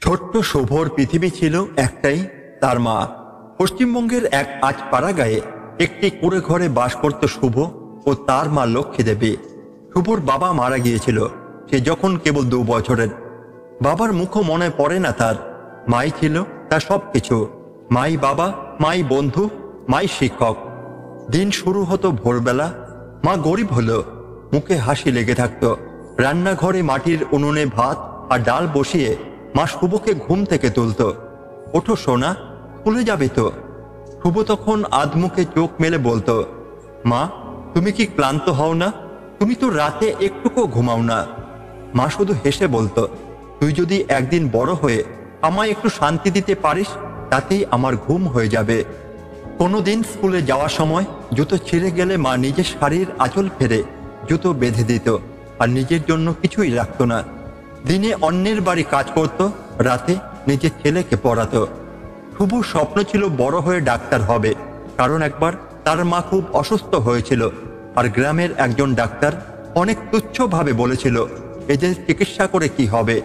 ছোট্ট শুভর পৃথিবী ছিল একটাই, তার মা। পশ্চিমবঙ্গের এক আজপাড়া গায়ে একটি কুঁড়ে ঘরে বাস করত শুভ ও তার মা লক্ষ্মী দেবী। শুভর বাবা মারা গিয়েছিল সে যখন কেবল 2 বছরের। বাবার মুখও মনে পড়ে না তার। মাই ছিল তার সব কিছু। মাই বাবা, মাই বন্ধু, মাই শিক্ষক। দিন শুরু হতো ভোরবেলা। মা গরিব হলো, মুখে হাসি লেগে থাকতো। রান্নাঘরে মাটির উনুনে ভাত আর ডাল বসিয়ে মা শুভকে ঘুম থেকে তুলত। ওঠো সোনা, স্কুলে যাবে তো। শুভ তখন আধমুখে চোখ মেলে বলতো, মা তুমি কি ক্লান্ত হও না? তুমি তো রাতে একটুকু ঘুমাও না। মা শুধু হেসে বলতো, তুই যদি একদিন বড় হয়ে আমায় একটু শান্তি দিতে পারিস তাতেই আমার ঘুম হয়ে যাবে। কোনোদিন স্কুলে যাওয়ার সময় জুতো ছিঁড়ে গেলে মা নিজের শাড়ির আঁচল ফেরে জুতো বেঁধে দিত আর নিজের জন্য কিছুই রাখতো না। দিনে অন্যের বাড়ি কাজ করত, রাতে নিজের ছেলেকে পড়াতো। শুভ স্বপ্ন ছিল বড় হয়ে ডাক্তার হবে, কারণ একবার তার মা খুব অসুস্থ হয়েছিল আর গ্রামের একজন ডাক্তার অনেক তুচ্ছভাবে বলেছিল এদের চিকিৎসা করে কি হবে।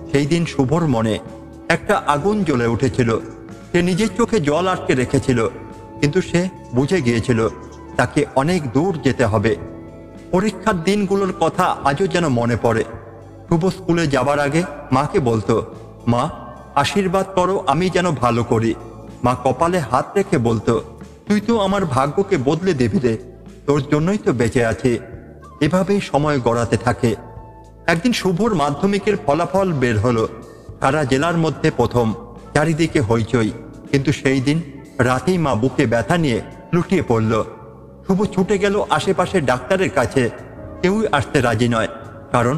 সেই দিন শুভর মনে একটা আগুন জ্বলে উঠেছিল। সে নিজের চোখে জল আটকে রেখেছিল, কিন্তু সে বুঝে গিয়েছিল তাকে অনেক দূর যেতে হবে। পরীক্ষার দিনগুলোর কথা আজও যেন মনে পড়ে। শুভ স্কুলে যাবার আগে মাকে বলতো, মা আশীর্বাদ করো আমি যেন ভালো করি। মা কপালে হাত রেখে বলতো, তুই তো আমার ভাগ্যকে বদলে দিবি রে, তোর জন্যই তো বেঁচে আছি। এভাবেই সময় গড়াতে থাকে। একদিন শুভর মাধ্যমিকের ফলাফল বের হলো। সারা জেলার মধ্যে প্রথম, চারিদিকে হইচই। কিন্তু সেই দিন রাতেই মা বুকে ব্যথা নিয়ে লুটিয়ে পড়ল। শুভ ছুটে গেল আশেপাশে ডাক্তারের কাছে। কেউই আসতে রাজি নয়, কারণ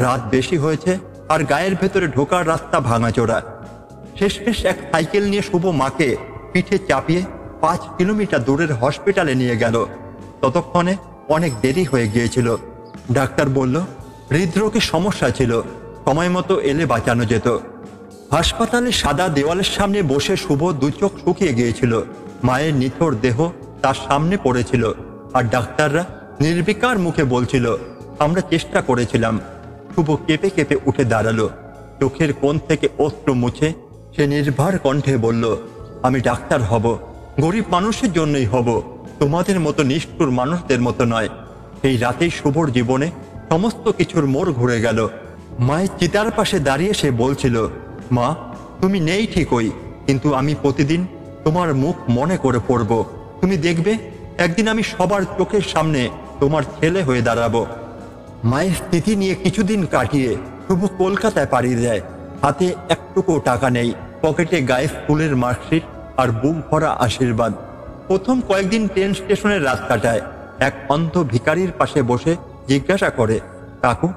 রাত বেশি হয়েছে আর গায়ের ভেতরে ঢোকার রাস্তা ভাঙাচোরা। শেষমেশ এক সাইকেল নিয়ে শুভ মাকে পিঠে চাপিয়ে 5 কিলোমিটার দূরের হসপিটালে নিয়ে গেল। ততক্ষণে অনেক দেরি হয়ে গিয়েছিল। ডাক্তার বলল হৃদরোগের সমস্যা ছিল, সময় মতো এলে বাঁচানো যেত। হাসপাতালে সাদা দেওয়ালের সামনে বসে শুভ 2 চোখ শুকিয়ে গিয়েছিল। মায়ের নিথর দেহ তার সামনে পড়েছিল আর ডাক্তাররা নির্বিকার মুখে বলছিল, আমরা চেষ্টা করেছিলাম। শুভ কেঁপে কেঁপে উঠে দাঁড়ালো। চোখের কোণ থেকে অশ্রু মুছে সে নির্ভর কণ্ঠে বলল, আমি ডাক্তার হব, গরিব মানুষের জন্যই হব, তোমাদের মতো নিষ্ঠুর মানুষদের মতো নয়। সেই রাতেই শুভর জীবনে সমস্ত কিছুর মোড় ঘুরে গেল। মায়ের চিতার পাশে দাঁড়িয়ে সে বলছিল, মা তুমি নেই ঠিকই, কিন্তু আমি প্রতিদিন তোমার মুখ মনে করে পড়ব। তুমি দেখবে একদিন আমি সবার চোখের সামনে তোমার ছেলে হয়ে দাঁড়াবো। মায়ের স্থিতি নিয়ে কিছুদিন কাটিয়ে শুভ কলকাতায় পাড়ি দেয়। হাতে একটুকু টাকা নেই, পকেটে গায়ে স্কুলের মার্কশিট আর বুক ভরা আশীর্বাদ। প্রথম কয়েকদিন ট্রেন স্টেশনের রাত কাটায়। এক অন্ধ ভিখারির পাশে বসে জিজ্ঞাসা করে, কাকু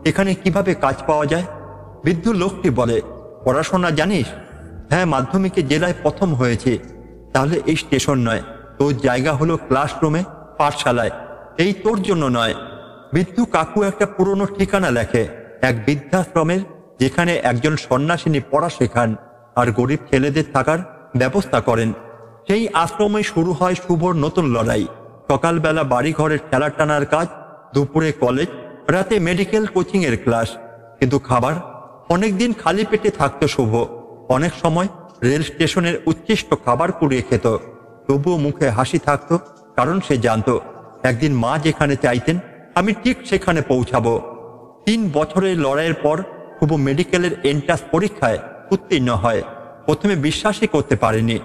এখানে কিভাবে কাজ পাওয়া যায়? বৃদ্ধ লোকটি বলে, পড়াশোনা জানিস? হ্যাঁ, মাধ্যমিকে জেলায় প্রথম হয়েছে। তাহলে এই স্টেশন নয়, তোর জায়গা হলো ক্লাসরুমে, পাঠশালায়। এই তোর জন্য নয়। বৃদ্ধ কাকু একটা পুরনো ঠিকানা লেখে, এক বৃদ্ধাশ্রমের, যেখানে একজন সন্ন্যাসিনী পড়া শেখান আর গরিব ছেলেদের থাকার ব্যবস্থা করেন। সেই আশ্রমে শুরু হয় শুভর নতুন লড়াই। সকালবেলা বাড়ি ঘরের ঠেলা টানার কাজ, দুপুরে কলেজ, রাতে মেডিকেল কোচিং এর ক্লাস। কিন্তু খাবার অনেকদিন খালি পেটে থাকতো শুভ। অনেক সময় রেল স্টেশনের উচ্ছিষ্ট খাবার কুড়িয়ে খেত, তবুও মুখে হাসি থাকতো, কারণ সে জানতো একদিন মা যেখানে চাইতেন আমি ঠিক সেখানে পৌঁছাবো। 3 বছরের লড়াইয়ের পর শুভ মেডিকেলের এন্ট্রান্স পরীক্ষায় উত্তীর্ণ হয়। প্রথমে বিশ্বাসই করতে পারেনি।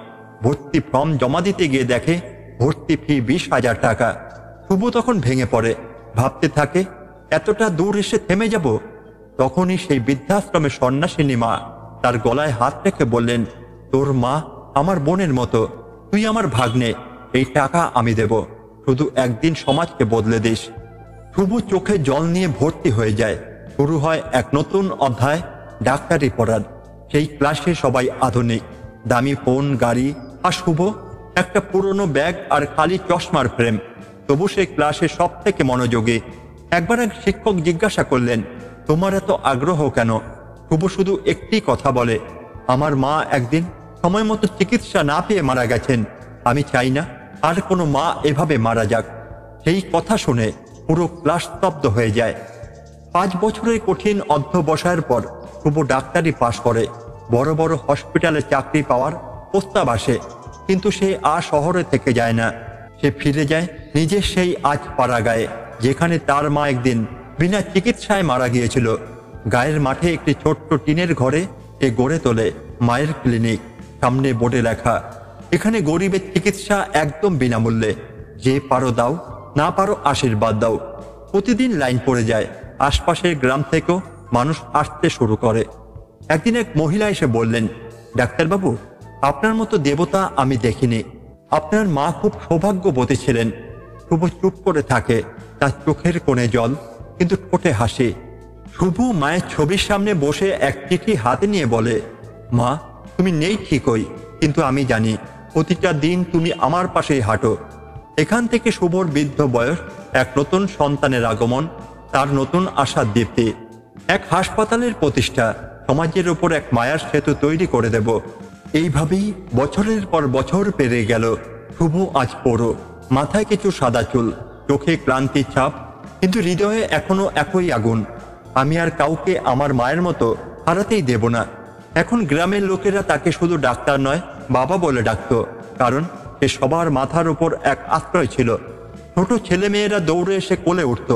ভর্তি ফর্ম জমা দিতে গিয়ে দেখে ভর্তি ফি 20,000 টাকা। শুভ তখন ভেঙে পড়ে, ভাবতে থাকে এতটা দূর এসে থেমে যাব। তখনই সেই বৃদ্ধাশ্রমে সন্ন্যাসিনী মা তার গলায় হাত রেখে বললেন, তোর মা আমার বোনের মতো, তুই আমার ভাগ্নে, এই টাকা আমি দেব, শুধু একদিন সমাজকে বদলে দিস। শুভ চোখে জল নিয়ে ভর্তি হয়ে যায়। শুরু হয় এক নতুন অধ্যায়, ডাক্তারি পড়ার। সেই ক্লাসে সবাই আধুনিক, দামি ফোন, গাড়ি, আর শুভ একটা পুরনো ব্যাগ আর খালি চশমার ফ্রেম। তবু সেই ক্লাসে সব থেকে মনোযোগী। একবার এক শিক্ষক জিজ্ঞাসা করলেন, তোমার এত আগ্রহ কেন? শুভ শুধু একটি কথা বলে, আমার মা একদিন সময় মতো চিকিৎসা না পেয়ে মারা গেছেন। আমি চাই না আর কোনো মা এভাবে মারা যাক। সেই কথা শুনে পুরো ক্লাস স্তব্ধ হয়ে যায়। 5 বছরের কঠিন অধ্যবসায়ের পর শুভ ডাক্তারি পাশ করে। বড় বড় হসপিটালে চাকরি পাওয়ার প্রস্তাব আসে, কিন্তু সে আর শহরে থেকে যায় না। সে ফিরে যায় নিজের সেই আজ পাড়া গায়ে, যেখানে তার মা একদিন বিনা চিকিৎসায় মারা গিয়েছিল। গায়ের মাঠে একটি ছোট্ট টিনের ঘরে সে গড়ে তোলে মায়ের ক্লিনিক। সামনে বোর্ডে লেখা, এখানে গরিবের চিকিৎসা একদম বিনামূল্যে, যে পারো দাও, না পারো আশীর্বাদ দাও। প্রতিদিন লাইন পড়ে যায়, আশপাশের গ্রাম থেকেও মানুষ আসতে শুরু করে। একদিন এক মহিলা এসে বললেন, ডাক্তারবাবু, আপনার মতো দেবতা আমি দেখিনি। আপনার মা খুব সৌভাগ্যবতী ছিলেন। শুভ চুপ করে থাকে, তার চোখের কোণে জল, কিন্তু ঠোঁটে হাসি। শুভ মায়ের ছবির সামনে বসে এক চিঠি হাতে নিয়ে বলে, মা, তুমি নেই ঠিকই, কিন্তু আমি জানি প্রতিটা দিন তুমি আমার পাশেই হাঁটো। এখান থেকে শুভর বৃদ্ধ বয়স, এক নতুন সন্তানের আগমন, তার নতুন আশার দীপ্তি, এক হাসপাতালের প্রতিষ্ঠা, সমাজের ওপর এক মায়ার সেতু তৈরি করে দেব। এইভাবেই বছরের পর বছর পেরিয়ে গেল। শুভ আজ পড়ো, মাথায় কিছু সাদা চুল, চোখে ক্লান্তির ছাপ, কিন্তু হৃদয়ে এখনো একই আগুন। আমি আর কাউকে আমার মায়ের মতো হারাতেই দেব না। এখন গ্রামের লোকেরা তাকে শুধু ডাক্তার নয়, বাবা বলে ডাকত, কারণ সে সবার মাথার উপর এক আশ্রয় ছিল। ছোট ছেলেমেয়েরা দৌড়ে এসে কোলে উঠত,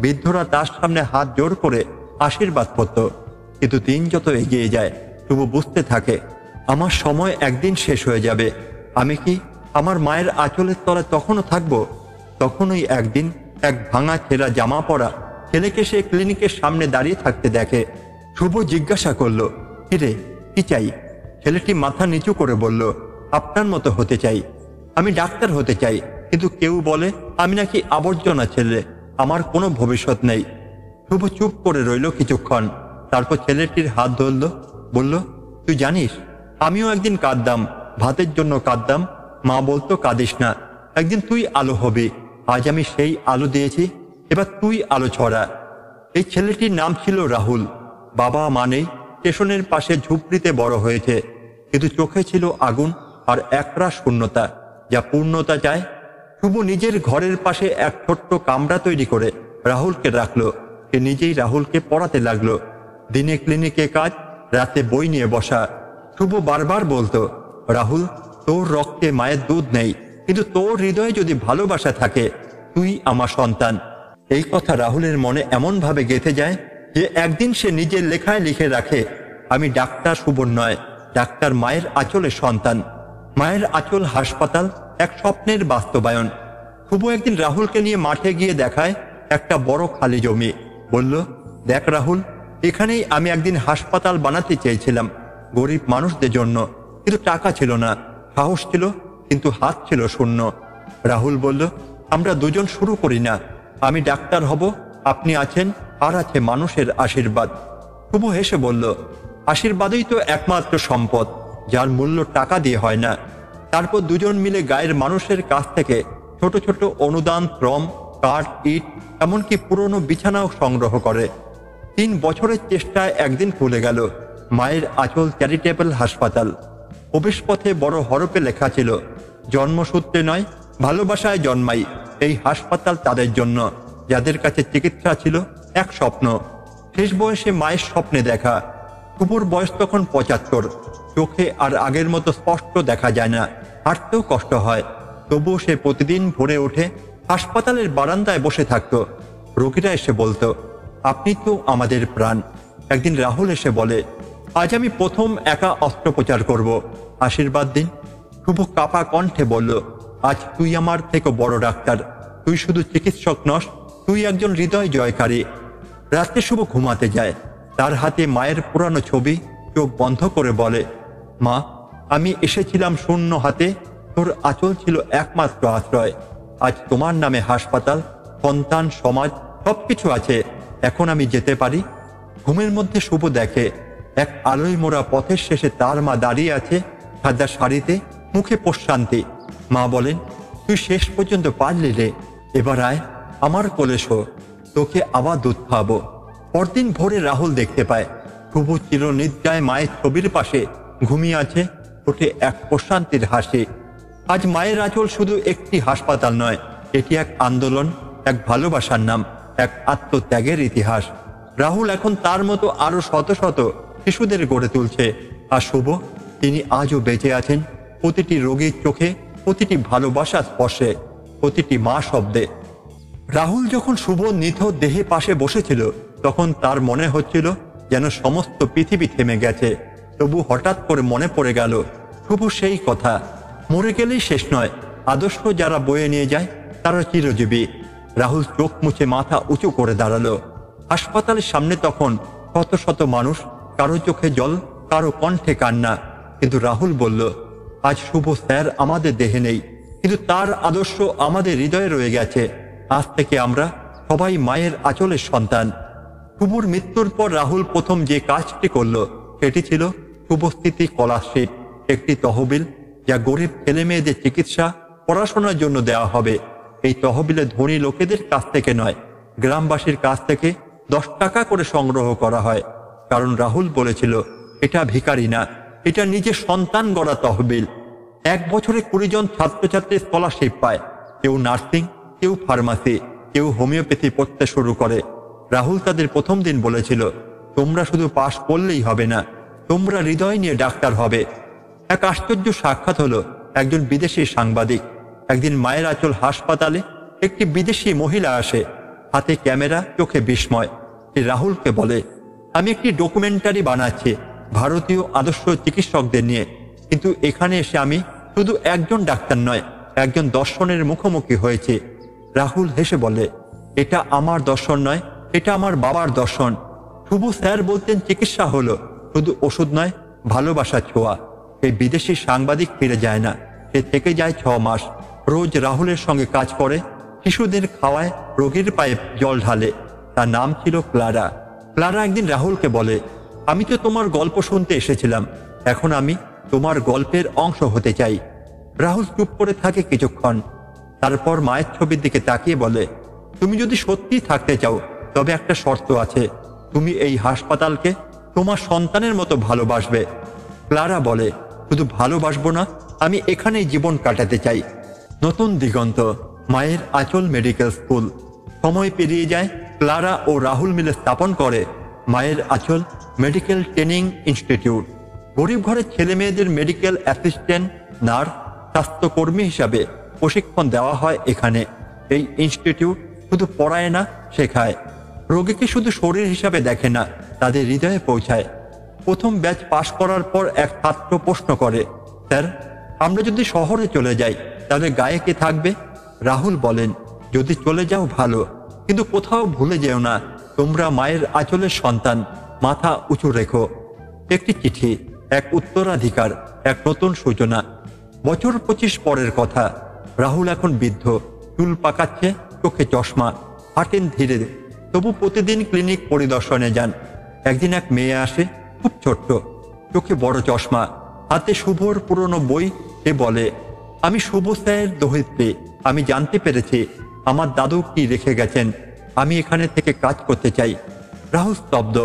বৃদ্ধরা তার সামনে হাত জোর করে আশীর্বাদ করত। কিন্তু দিন যত এগিয়ে যায়, শুভ বুঝতে থাকে, আমার সময় একদিন শেষ হয়ে যাবে। আমি কি আমার মায়ের আঁচলের তলায় তখনও থাকবো? তখনই একদিন এক ভাঙা ছেঁড়া জামা পরা ছেলেকে সে ক্লিনিকের সামনে দাঁড়িয়ে থাকতে দেখে। শুভ জিজ্ঞাসা করলো, কিরে, কি চাই? ছেলেটি মাথা নিচু করে বলল, আপনার মতো হতে চাই। আমি ডাক্তার হতে চাই, কিন্তু কেউ বলে আমি নাকি আবর্জনা ছেলে, আমার কোনো ভবিষ্যৎ নেই। শুভ চুপ করে রইল কিছুক্ষণ, তারপর ছেলেটির হাত ধরল, বলল, তুই জানিস, আমিও একদিন কাঁদতাম, ভাতের জন্য কাঁদতাম। মা বলতো, কাঁদিস না, একদিন তুই আলো হবি। আজ আমি সেই আলো দিয়েছি, এবার তুই আলো ছড়া। এই ছেলেটির নাম ছিল রাহুল। বাবা মা নেই, স্টেশনের পাশে ঝুপড়িতে বড় হয়েছে, কিন্তু চোখে ছিল আগুন আর একরাশ শূন্যতা, যা পূর্ণতা চায়। শুভ নিজের ঘরের পাশে এক ছোট্ট কামরা তৈরি করে রাহুলকে রাখলো। সে নিজেই রাহুলকে পড়াতে লাগলো। দিনে ক্লিনিকে কাজ, রাতে বই নিয়ে বসা। শুভ বারবার বলতো, রাহুল, তোর রক্তে মায়ের দুধ নেই, কিন্তু তোর হৃদয়ে যদি ভালোবাসা থাকে, তুই আমার সন্তান। এই কথা রাহুলের মনে এমনভাবে গেঁথে যায় যে একদিন সে নিজের লেখায় লিখে রাখে, আমি ডাক্তার শুভ নয়, ডাক্তার মায়ের আঁচলের সন্তান। মায়ের আঁচল হাসপাতাল এক স্বপ্নের বাস্তবায়ন। শুভ একদিন রাহুলকে নিয়ে মাঠে গিয়ে দেখায় একটা বড় খালি জমি। বলল, দেখ রাহুল, এখানেই আমি একদিন হাসপাতাল বানাতে চেয়েছিলাম, গরিব মানুষদের জন্য, কিন্তু টাকা ছিল না, সাহস ছিল, কিন্তু হাত ছিল শূন্য। রাহুল বলল, আমরা দুজন শুরু করি না, আমি ডাক্তার হব, আপনি আছেন, আর আছে মানুষের আশীর্বাদ। শুভ হেসে বলল, আশীর্বাদই তো একমাত্র সম্পদ, যার মূল্য টাকা দিয়ে হয় না। তারপর দুজন মিলে গায়ের মানুষের কাছ থেকে ছোট ছোট অনুদান, শ্রম, কাঠ, ইট, এমনকি পুরনো বিছানাও সংগ্রহ করে। 3 বছরের চেষ্টায় একদিন খুলে গেল মায়ের আঁচল চ্যারিটেবল হাসপাতাল। প্রবেশপথে বড় হরফে লেখা ছিল, জন্মসূত্রে নয়, ভালোবাসায় জন্মাই এই হাসপাতাল তাদের জন্য, যাদের কাছে চিকিৎসা ছিল এক স্বপ্ন। শেষ বয়সে মায়ের স্বপ্নে দেখা। শুভর বয়স তখন 75, চোখে আর আগের মতো স্পষ্ট দেখা যায় না, হাঁটতেও কষ্ট হয়। তবুও সে প্রতিদিন ভোরে ওঠে হাসপাতালের বারান্দায় বসে থাকতো। রোগীরা এসে বলতো, আপনি তো আমাদের প্রাণ। একদিন রাহুল এসে বলে, আজ আমি প্রথম একা অস্ত্রোপচার করব, আশীর্বাদ দিন। শুভ কাপা কণ্ঠে বলল, আজ তুই আমার থেকে বড় ডাক্তার, তুই শুধু চিকিৎসক নস, তুই একজন হৃদয় জয়কারী। রাতে শুভ ঘুমাতে যায়, তার হাতে মায়ের পুরানো ছবি, চোখ বন্ধ করে বলে, মা, আমি এসেছিলাম শূন্য হাতে, তোর আঁচল ছিল একমাত্র আশ্রয়। আজ তোমার নামে হাসপাতাল, সন্তান, সমাজ, সবকিছু আছে, এখন আমি যেতে পারি। ঘুমের মধ্যে শুভ দেখে এক আলোয় মোড়া পথের শেষে তার মা দাঁড়িয়ে আছে, সাদা শাড়িতে, মুখে প্রশান্তি। মা বলেন, তুই শেষ পর্যন্ত পারলি রে, এবার আয় আমার কোলে শো, তোকে আবার দুধ খাওয়াবো। পরদিন ভোরে রাহুল দেখতে পায় শুভ চিরনিদ্রায় মায়ের ছবির পাশে ঘুমিয়ে আছে, ওঠে এক প্রশান্তির হাসি। আজ মায়ের আঁচল শুধু একটি হাসপাতাল নয়, এটি এক আন্দোলন, এক ভালোবাসার নাম, এক আত্মত্যাগের ইতিহাস। রাহুল এখন তার মতো আরো শত শত শিশুদের গড়ে তুলছে, আর শুভ, তিনি আজও বেঁচে আছেন প্রতিটি রোগীর চোখে, প্রতিটি ভালোবাসার স্পর্শে, প্রতিটি মা শব্দে। রাহুল যখন শুভ নিথর দেহে পাশে বসেছিল তখন তার মনে হচ্ছিল যেন সমস্ত পৃথিবী থেমে গেছে। তবু হঠাৎ করে মনে পড়ে গেল শুভ সেই কথা, মরে গেলেই শেষ নয়, আদর্শ যারা বয়ে নিয়ে যায় তারা চিরজীবী। রাহুল চোখ মুছে মাথা উঁচু করে দাঁড়ালো। হাসপাতালের সামনে তখন শত শত মানুষ, কারো চোখে জল, কারো কণ্ঠে কান্না। কিন্তু রাহুল বলল, আজ শুভ স্যার আমাদের দেহে নেই, কিন্তু তার আদর্শ আমাদের হৃদয়ে রয়ে গেছে। আজ থেকে আমরা সবাই মায়ের আঁচলের সন্তান। শুভর মৃত্যুর পর রাহুল প্রথম যে কাজটি করল সেটি ছিল শুভস্থিতি স্কলারশিপ, একটি তহবিল যা গরিব ছেলে মেয়েদের চিকিৎসা পড়াশোনার জন্য দেওয়া হবে। এই তহবিলে ধনী লোকেদের কাছ থেকে নয়, গ্রামবাসীর কাছ থেকে 10 টাকা করে সংগ্রহ করা হয়। কারণ রাহুল বলেছিল, এটা ভিখারি না, এটা নিজের সন্তান গড়া তহবিল। 1 বছরে 20 জন ছাত্রছাত্রী স্কলারশিপ পায়। কেউ নার্সিং, কেউ ফার্মাসি, কেউ হোমিওপ্যাথি পড়তে শুরু করে। রাহুল তাদের প্রথম দিন বলেছিল, তোমরা শুধু পাশ করলেই হবে না, তোমরা হৃদয় নিয়ে ডাক্তার হবে। এক আশ্চর্য সাক্ষাৎ হলো একজন বিদেশি সাংবাদিক। একদিন মায়ের আঁচল হাসপাতালে একটি বিদেশি মহিলা আসে, হাতে ক্যামেরা, চোখে বিস্ময়। সে রাহুলকে বলে, আমি একটি ডকুমেন্টারি বানাচ্ছি ভারতীয় আদর্শ চিকিৎসকদের নিয়ে, কিন্তু এখানে এসে আমি শুধু একজন ডাক্তার নয়, একজন দর্শনের মুখোমুখি হয়েছে। রাহুল হেসে বলে, এটা আমার দর্শন নয়, এটা আমার বাবার দর্শন। শুভ স্যার বলতেন, চিকিৎসা হলো শুধু ওষুধ নয়, ভালোবাসার ছোঁয়া। এই বিদেশি সাংবাদিক ফিরে যায় না, সে থেকে যায় 6 মাস। রোজ রাহুলের সঙ্গে কাজ করে, শিশুদের খাওয়ায়, রোগীর পায়ে জল ঢালে। তার নাম ছিল ক্লারা। ক্লারা একদিন রাহুলকে বলে, আমি তো তোমার গল্প শুনতে এসেছিলাম, এখন আমি তোমার গল্পের অংশ হতে চাই। রাহুল চুপ করে থাকে কিছুক্ষণ, তারপর মায়ের ছবির দিকে তাকিয়ে বলে, তুমি যদি সত্যি থাকতে চাও তবে একটা শর্ত আছে, তুমি এই হাসপাতালকে তোমার সন্তানের মতো ভালোবাসবে। ক্লারা বলে, শুধু ভালোবাসবো না, আমি এখানেই জীবন কাটাতে চাই। নতুন দিগন্ত, মায়ের আঁচল মেডিকেল স্কুল। সময় পেরিয়ে যায়, ক্লারা ও রাহুল মিলে স্থাপন করে মায়ের আঁচল মেডিকেল ট্রেনিং ইনস্টিটিউট। গরিব ঘরের ছেলে মেয়েদের মেডিকেল অ্যাসিস্ট্যান্ট, নার্স, স্বাস্থ্যকর্মী হিসাবে প্রশিক্ষণ দেওয়া হয় এখানে। এই ইনস্টিটিউট শুধু পড়ায় না, শেখায়। রোগীকে শুধু শরীর হিসাবে দেখে না, তাদের হৃদয়ে পৌঁছায়। প্রথম ব্যাচ পাশ করার পর এক ছাত্র প্রশ্ন করে, স্যার, আমরা যদি শহরে চলে যাই তাহলে গায়ে কে থাকবে? রাহুল বলেন, যদি চলে যাও ভালো, কিন্তু কোথাও ভুলে যেও না তোমরা মায়ের আঁচলের সন্তান। মাথা উঁচু রেখো। একটি চিঠি, এক উত্তরাধিকার, এক নতুন সূচনা। বছর 25 পরের কথা। রাহুল এখন বৃদ্ধ, চুল পাকাচ্ছে, চোখে চশমা, হাঁটেন ধীরে, তবু প্রতিদিন ক্লিনিক পরিদর্শনে যান। একদিন এক মেয়ে আসে, খুব ছোট্ট, চোখে বড় চশমা, হাতে শুভর পুরনো বই। সে বলে, আমি শুভ স্যারের দৌহিত্রী, আমি জানতে পেরেছি আমার দাদু কি রেখে গেছেন, আমি এখানে থেকে কাজ করতে চাই। রাহুল স্তব্ধ,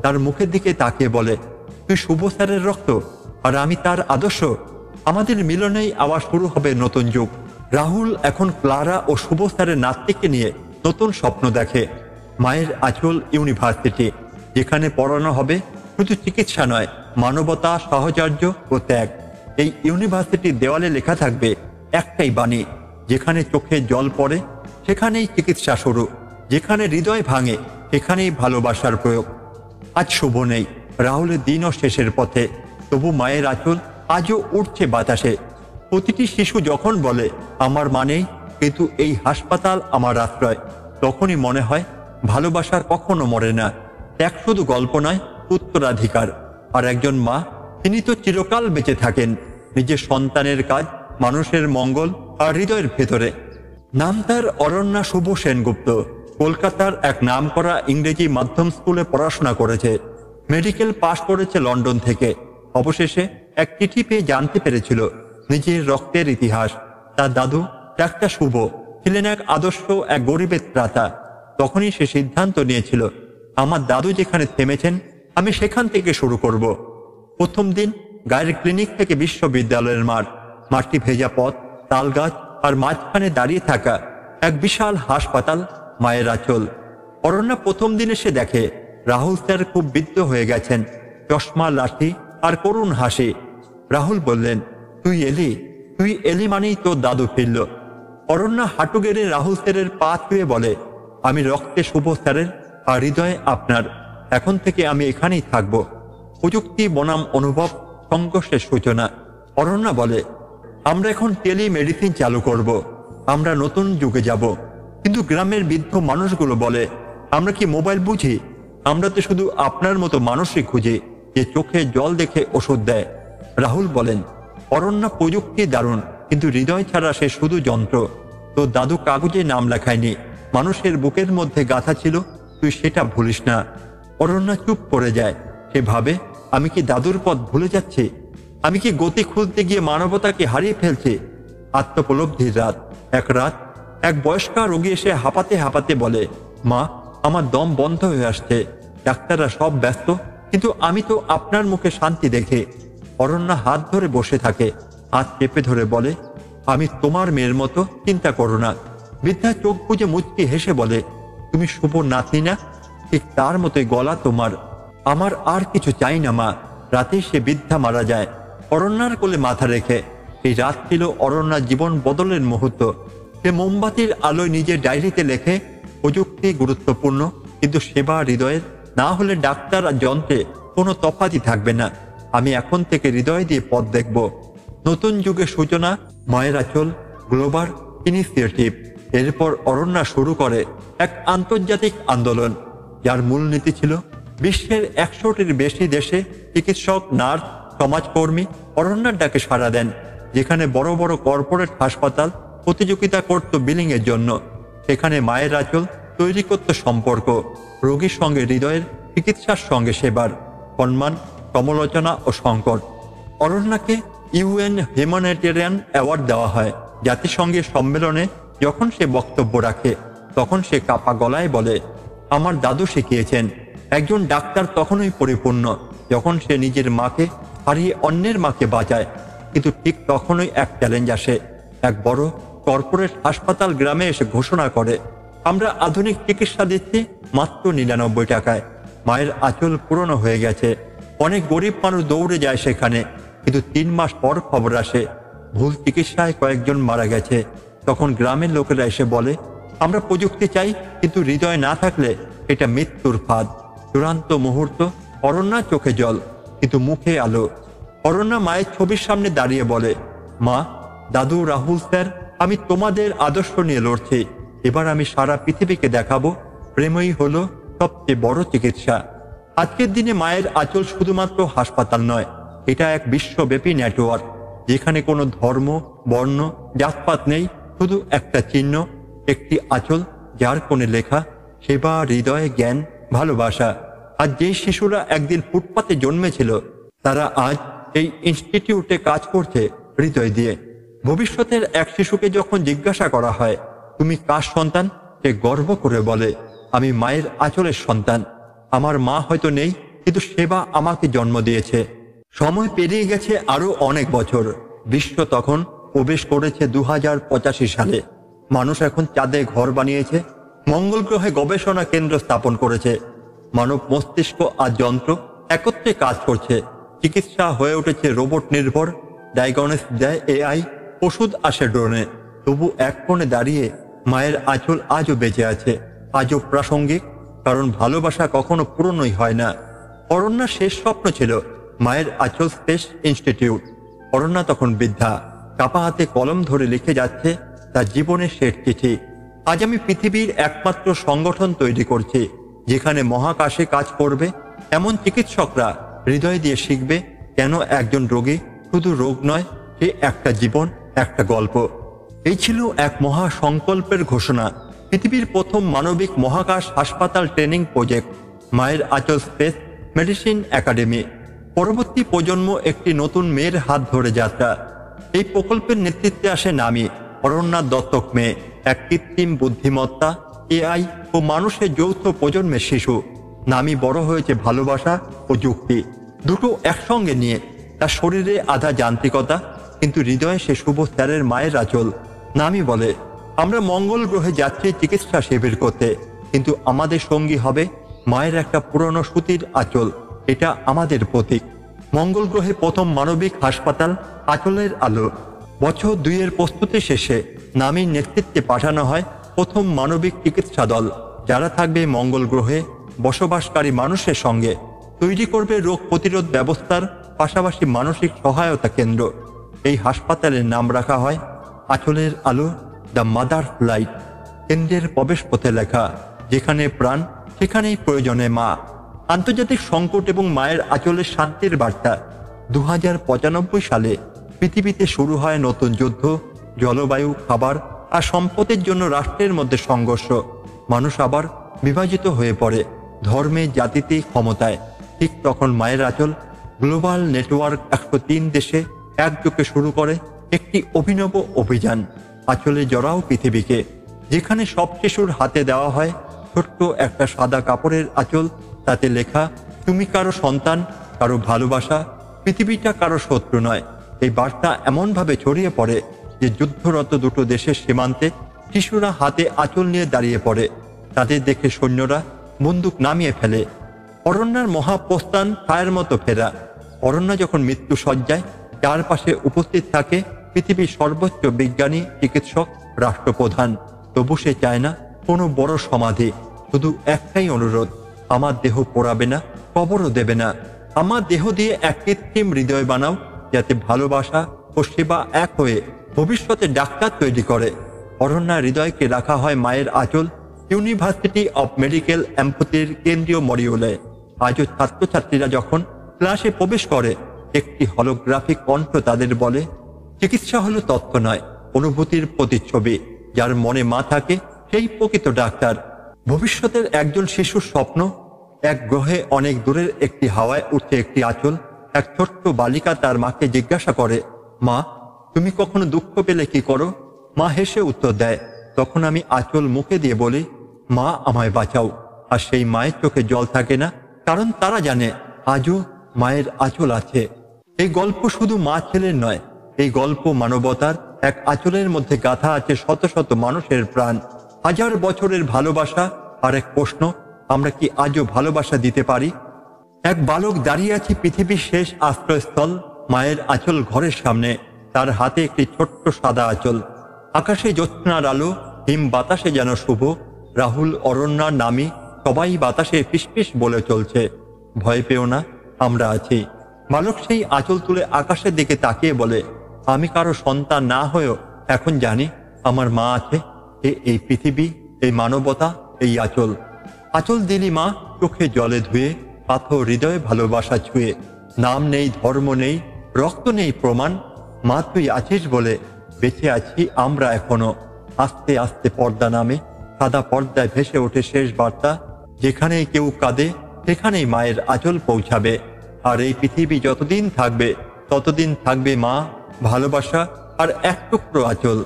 তার মুখের দিকে তাকিয়ে বলে, তুই শুভ স্যারের রক্ত আর আমি তার আদর্শ, আমাদের মিলনেই আবার শুরু হবে নতুন যুগ। রাহুল এখন ক্লারা ও শুভ স্যারের নাতনিকে নিয়ে নতুন স্বপ্ন দেখে। মায়ের আঁচল ইউনিভার্সিটি, যেখানে পড়ানো হবে শুধু চিকিৎসা নয়, মানবতা, সাহচর্য ও ত্যাগ। এই ইউনিভার্সিটির দেওয়ালে লেখা থাকবে একটাই বাণী, যেখানে চোখে জল পড়ে সেখানেই চিকিৎসা শুরু, যেখানে হৃদয় ভাঙে সেখানেই ভালোবাসার প্রয়োগ। আজ শুভ নেই, রাহুলের দিনও শেষের পথে, তবু মায়ের আঁচল আজও উঠছে বাতাসে। প্রতিটি শিশু যখন বলে আমার মানেই, কিন্তু এই হাসপাতাল আমার আশ্রয়, তখনই মনে হয় ভালোবাসার কখনো মরে না। এক শুধু গল্প নয়, উত্তরাধিকার। আর একজন মা, তিনি তো চিরকাল বেঁচে থাকেন, নিজের সন্তানের কাজ, মানুষের মঙ্গল আর হৃদয়ের ভেতরে। নাম তার অরণ্যা শুভ সেনগুপ্ত। কলকাতার এক নামকরা ইংরেজি মাধ্যম স্কুলে পড়াশোনা করেছে, মেডিকেল পাশ করেছে লন্ডন থেকে। অবশেষে এক চিঠি পেয়ে জানতে পেরেছিল নিজের রক্তের ইতিহাস। তার দাদু ডাক্তার শুভ ছিলেন এক আদর্শ, এক গরিবের ত্রাতা। তখনই সে সিদ্ধান্ত নিয়েছিল, আমার দাদু যেখানে থেমেছেন আমি সেখান থেকে শুরু করব। প্রথম দিন গায়ের ক্লিনিক থেকে বিশ্ববিদ্যালয়ের মাঠ, মাটি ভেজা পথ, তাল গাছ, আর মাঝখানে দাঁড়িয়ে থাকা এক বিশাল হাসপাতাল, মায়ের আঁচল। অরণ্যা প্রথম দিন এসে দেখে রাহুল স্যার খুব বৃদ্ধ হয়ে গেছেন, চশমা, লাঠি আর করুণ হাসি। রাহুল বললেন, তুই এলি মানেই তোর দাদু ফিরল। অরণ্যা হাঁটু গেড়ে রাহুল স্যারের পা ছুঁয়ে বলে, আমি রক্তে শুভ স্যারের আর হৃদয়ে আপনার। এখন থেকে আমি এখানেই থাকব। প্রযুক্তি বনাম অনুভব সংঘর্ষের সূচনা। অরণ্যা বলে, আমরা এখন টেলিমেডিসিন চালু করব, আমরা নতুন যুগে যাব। কিন্তু গ্রামের বৃদ্ধ মানুষগুলো বলে, আমরা কি মোবাইল বুঝি? আমরা তো শুধু আপনার মতো মানুষই খুঁজি যে চোখে জল দেখে ওষুধ দেয়। রাহুল বলেন, অরণ্যা প্রযুক্তি দারুণ, কিন্তু হৃদয় ছাড়া সে শুধু যন্ত্র। তো দাদু কাগজে নাম লেখায়নি, মানুষের বুকের মধ্যে গাঁথা ছিল, তুই সেটা ভুলিস না। অরণ্যা চুপ করে যায়। সে ভাবে, আমি কি দাদুর পথ ভুলে যাচ্ছি? আমি কি গতি খুঁজতে গিয়ে মানবতাকে হারিয়ে ফেলছি? আত্মোপলব্ধির রাত। এক বয়স্কা রোগী এসে হাঁপাতে হাঁপাতে বলে, মা, আমার দম বন্ধ হয়ে আসছে, ডাক্তাররা সব ব্যস্ত, কিন্তু আমি তো আপনার মুখে শান্তি দেখে। অরণ্যা হাত ধরে বসে থাকে, হাত চেপে ধরে বলে, আমি তোমার মেয়ের মতো, চিন্তা করো না। বৃদ্ধা চোখ বুজে মুচকি হেসে বলে, তুমি শুভ নাতনি না? ঠিক তার মতোই গলা তোমার। আমার আর কিছু চাই না মা। রাতে সে বৃদ্ধা মারা যায় অরণ্যার কোলে মাথা রেখে। এই রাত ছিল অরণ্যার জীবন বদলের মুহূর্ত। সে মোমবাতির আলোয় নিজের ডায়েরিতে লেখে, প্রযুক্তি গুরুত্বপূর্ণ, কিন্তু সেবা হৃদয়ের। না হলে ডাক্তার আর যন্ত্রে কোনো তফাতই থাকবে না। আমি এখন থেকে হৃদয় দিয়ে পথ দেখব। নতুন যুগের সূচনা, মায়ের আঁচল, গ্লোবাল ইনিশিয়েটিভ। এরপর অরণ্যা শুরু করে এক আন্তর্জাতিক আন্দোলন, যার মূলনীতি ছিল বিশ্বের 100টির বেশি দেশে চিকিৎসক, নার্স, সমাজকর্মী অরণ্যার ডাকে সাড়া দেন। যেখানে বড় বড় কর্পোরেট হাসপাতাল প্রতিযোগিতা করত বিলিং এর জন্য, সেখানে মায়ের আঁচল তৈরি করত সম্পর্ক, রোগীর সঙ্গে হৃদয়ের, চিকিৎসার সঙ্গে সেবার, সম্মান, সমালোচনা ও সংকট। অরণ্যাকে ইউএন হিউম্যানিটেরিয়ান অ্যাওয়ার্ড দেওয়া হয়। জাতিসংঘের সম্মেলনে যখন সে বক্তব্য রাখে, তখন সে কাপা গলায় বলে, আমার দাদু শিখিয়েছেন, একজন ডাক্তার তখনই পরিপূর্ণ যখন সে নিজের মাকে হারিয়ে অন্যের মাকে বাঁচায়। কিন্তু ঠিক তখনই এক চ্যালেঞ্জ আসে। এক বড় কর্পোরেট হাসপাতাল গ্রামে এসে ঘোষণা করে, আমরা আধুনিক চিকিৎসা দিচ্ছি মাত্র 99 টাকায়। মায়ের আঁচল পুরনো হয়ে গেছে। অনেক গরিব মানুষ দৌড়ে যায় সেখানে, কিন্তু 3 মাস পর খবর আসে, ভুল চিকিৎসায় কয়েকজন মারা গেছে। তখন গ্রামের লোকেরা এসে বলে, আমরা প্রযুক্তি চাই, কিন্তু হৃদয় না থাকলে এটা মৃত্যুর ফাঁদ। চূড়ান্ত মুহূর্ত। অরণ্যা চোখে জল, কিন্তু মুখে আলো। অরণ্যা মায়ের ছবির সামনে দাঁড়িয়ে বলে, মা, দাদু, রাহুল স্যার, আমি তোমাদের আদর্শ নিয়ে লড়ছি। এবার আমি সারা পৃথিবীকে দেখাবো, প্রেমই হলো সবচেয়ে বড় চিকিৎসা। আজকের দিনে মায়ের আঁচল শুধুমাত্র হাসপাতাল নয়, এটা এক বিশ্বব্যাপী নেটওয়ার্ক, যেখানে কোনো ধর্ম, বর্ণ, জাতপাত নেই, শুধু একটা চিহ্ন, একটি আঁচল, যার কোণে লেখা সেবা, হৃদয়, জ্ঞান, ভালোবাসা। আর যেই শিশুরা একদিন ফুটপাতে জন্মেছিল, তারা আজ এই ইনস্টিটিউটে কাজ করছে হৃদয় দিয়ে। ভবিষ্যতের এক শিশুকে যখন জিজ্ঞাসা করা হয়, তুমি কার সন্তান, সে গর্ব করে বলে, আমি মায়ের আঁচলের সন্তান। আমার মা হয়তো নেই, কিন্তু সেবা আমাকে জন্ম দিয়েছে। সময় পেরিয়ে গেছে আরো অনেক বছর। বিশ্ব তখন প্রবেশ করেছে 2085 সালে। মানুষ এখন চাঁদে ঘর বানিয়েছে, মঙ্গল গ্রহে গবেষণা কেন্দ্র স্থাপন করেছে। মানব মস্তিষ্ক আর যন্ত্র একত্রে কাজ করছে। চিকিৎসা হয়ে উঠেছে রোবট নির্ভর, ডায়াগনোসিস দেয় এআই, ওষুধ আসে ড্রোনে। তবু এক কোণে দাঁড়িয়ে মায়ের আঁচল আজও বেঁচে আছে, আজও প্রাসঙ্গিক, কারণ ভালোবাসা কখনো পুরনোই হয় না। অরণ্যার শেষ স্বপ্ন ছিল মায়ের আঁচল স্পেস ইনস্টিটিউট। অরণ্যা তখন বৃদ্ধা, কাপা হাতে কলম ধরে লিখে যাচ্ছে তার জীবনের শেষ চিঠি। আজ আমি পৃথিবীর একমাত্র সংগঠন তৈরি করছি, যেখানে মহাকাশে কাজ করবে এমন চিকিৎসকরা হৃদয় দিয়ে শিখবে কেন একজন রোগী শুধু রোগ নয়, সে একটা জীবন, একটা গল্প। এই ছিল এক মহা সংকল্পের ঘোষণা, পৃথিবীর প্রথম মানবিক মহাকাশ হাসপাতাল ট্রেনিং প্রজেক্ট, মায়ের আঁচল স্পেস মেডিসিন একাডেমি। পরবর্তী প্রজন্ম একটি নতুন মেয়ের হাত ধরে যাত্রা। এই প্রকল্পের নেতৃত্বে আসে নামি, অরণ্যার দত্তক মেয়ে, এক কৃত্রিম বুদ্ধিমত্তা, এআই ও মানুষের যৌথ প্রজন্মের শিশু। নামি বড় হয়েছে ভালোবাসা ও যুক্তি দুটো একসঙ্গে নিয়ে। তার শরীরে আধা যান্ত্রিকতা, কিন্তু হৃদয়ে সে শুভ স্যারের মায়ের আঁচল। নামি বলে, আমরা মঙ্গল গ্রহে যাচ্ছি চিকিৎসা শিবির করতে, কিন্তু আমাদের সঙ্গী হবে মায়ের একটা পুরনো সুতির আঁচল। এটা আমাদের প্রতীক। মঙ্গল গ্রহে প্রথম মানবিক হাসপাতাল আঁচলের আলো। বছর 2 প্রস্তুতি শেষে নামির নেতৃত্বে পাঠানো হয় প্রথম মানবিক চিকিৎসা দল, যারা থাকবে মঙ্গল গ্রহে বসবাসকারী মানুষের সঙ্গে, তৈরি করবে রোগ প্রতিরোধ ব্যবস্থার পাশাপাশি মানসিক সহায়তা কেন্দ্র। এই হাসপাতালের নাম রাখা হয় আঁচলের আলো, দ্য মাদার লাইট। কেন্দ্রের প্রবেশপথে লেখা, যেখানে প্রাণ সেখানেই প্রয়োজনে মা। আন্তর্জাতিক সংকট এবং মায়ের আঁচলের শান্তির বার্তা। 2095 সালে পৃথিবীতে শুরু হয় নতুন যুদ্ধ, জলবায়ু, খাবার আর সম্পদের জন্য রাষ্ট্রের মধ্যে সংঘর্ষ। মানুষ আবার বিভাজিত হয়ে পড়ে ধর্মে, জাতিতে, ক্ষমতায়। ঠিক তখন মায়ের আঁচল গ্লোবাল নেটওয়ার্ক 103 দেশে একযোগে শুরু করে একটি অভিনব অভিযান, আঁচলে জড়াও পৃথিবীকে, যেখানে সব শিশুর হাতে দেওয়া হয় ছোট্ট একটা সাদা কাপড়ের আঁচল। তাতে লেখা, তুমি কারো সন্তান, কারো ভালোবাসা, পৃথিবীটা কারো শত্রু নয়। এই বার্তা এমনভাবে ছড়িয়ে পড়ে যে যুদ্ধরত দুটো দেশের সীমান্তে শিশুরা হাতে আঁচল নিয়ে দাঁড়িয়ে পড়ে। তাদের দেখে সৈন্যরা বন্দুক নামিয়ে ফেলে। অরণ্যার মহাপ্রস্থান ছায়ের মতো ফেরা। অরণ্যা যখন মৃত্যু সজ্জায়, তার পাশে উপস্থিত থাকে পৃথিবীর সর্বোচ্চ বিজ্ঞানী, চিকিৎসক, রাষ্ট্রপ্রধান। তবু সে চায় না কোনো বড় সমাধি, শুধু একটাই অনুরোধ, আমার দেহ পোড়াবে না, কবরও দেবে না। আমার দেহ দিয়ে এক কৃত্রিম হৃদয় বানাও, যাতে ভালোবাসা ও সেবা এক হয়ে ভবিষ্যতে ডাক্তার তৈরি করে। অরণ্যার হৃদয়কে রাখা হয় মায়ের আঁচল ইউনিভার্সিটি অব মেডিকেল এমপ্যাথির কেন্দ্রীয় মডিউলে। আজও ছাত্রছাত্রীরা যখন ক্লাসে প্রবেশ করে, একটি হলোগ্রাফিক কণ্ঠ তাদের বলে, চিকিৎসা হলো তথ্য নয়, অনুভূতির প্রতিচ্ছবি। যার মনে মা থাকে সেই প্রকৃত ডাক্তার। ভবিষ্যতের একজন শিশুর স্বপ্ন, এক গ্রহে অনেক দূরের একটি হাওয়ায় উঠছে একটি আঁচল। এক ছোট্ট বালিকা তার মাকে জিজ্ঞাসা করে, মা, তুমি কখনো দুঃখ পেলে কি করো? মা হেসে উত্তর দেয়, তখন আমি আঁচল মুখে দিয়ে বলি, মা আমায় বাঁচাও। আর সেই মায়ের চোখে জল থাকে না, কারণ তারা জানে আজও মায়ের আঁচল আছে। এই গল্প শুধু মা ছেলের নয়, এই গল্প মানবতার। এক আঁচলের মধ্যে গাঁথা আছে শত শত মানুষের প্রাণ, হাজার বছরের ভালোবাসা। আর এক প্রশ্ন, আমরা কি আজও ভালোবাসা দিতে পারি? এক বালক দাঁড়িয়ে আছে পৃথিবীর শেষ আশ্রয়স্থল, মায়ের আঁচল ঘরের সামনে। তার হাতে একটি ছোট্ট সাদা আঁচল। আকাশে জ্যোৎস্নার আলো, হিম বাতাসে যেন শুভ। রাহুল, অরণ্যা, নামি সবাই বাতাসে ফিসফিস বলে চলছে, ভয় পেও না, আমরা আছি। বালক সেই আঁচল তুলে আকাশের দিকে তাকিয়ে বলে, আমি কারো সন্তান না হয়েও এখন জানি আমার মা আছে। এই পৃথিবী, এই মানবতা, এই আঁচল। আঁচল দিলি মা, চোখে জলে ধুয়ে, পাথর হৃদয়ে ভালোবাসা ছুঁয়ে। নাম নেই, ধর্ম নেই, রক্ত নেই প্রমাণ, মা তুই আছিস বলে বেঁচে আছি আমরা এখনো। আস্তে আস্তে পর্দা নামে, সাদা পর্দায় ভেসে ওঠে শেষ বার্তা, যেখানেই কেউ কাঁদে সেখানেই মায়ের আঁচল পৌঁছাবে। আর এই পৃথিবী যতদিন থাকবে, ততদিন থাকবে মা, ভালোবাসা আর এক টুকরো আঁচল।